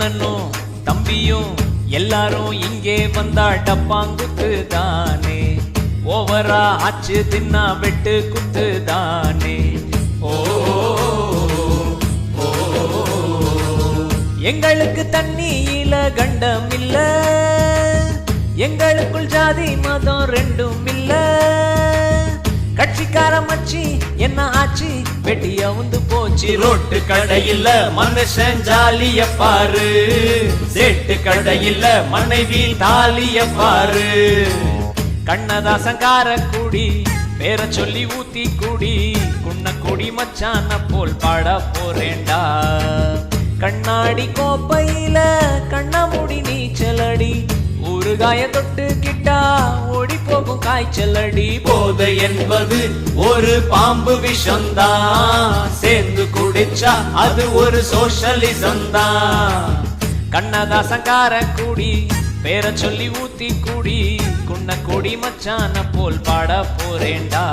அண்ணனும் தம்பியும் எல்லாரும் இங்கே வந்தா டப்பாங்குத்து தானே, ஓவரா ஆச்சு தின்னா வெட்டு குத்து தானே. ஓ எங்களுக்கு தண்ணியில கண்டம் இல்ல, எங்களுக்குள் ஜாதி மதம் ரெண்டும் இல்ல. கட்சிக்கார மச்சி என்ன ஆச்சு வெட்டிய வந்து போச்சு. ரோட்டு கடையில மனுஷன் ஜாலிய பாரு, சேட்டு கடையில மனைவி தாலிய பாரு. கண்ணதாசங்கார கூடி பேர சொல்லி ஊத்தி கூடி, குன்ன கூடி மச்சான போல் பாட போறேண்டா. கண்ணாடி கோப்பையில கண்ணமுடி நீச்சலடி, ஊறுகாய தொட்டு கிட்டா ஓடி போகும் காய்ச்சலடி. போதை என்பது ஒரு பாம்பு விஷம்தான், சேர்ந்து குடிச்சா அது ஒரு சோஷலிசம் தான். கண்ணதாசங்கார கூடி பேர சொல்லி ஊத்தி கூடி, குன்ன கூடி மச்சான போல் பாட போறேண்டா.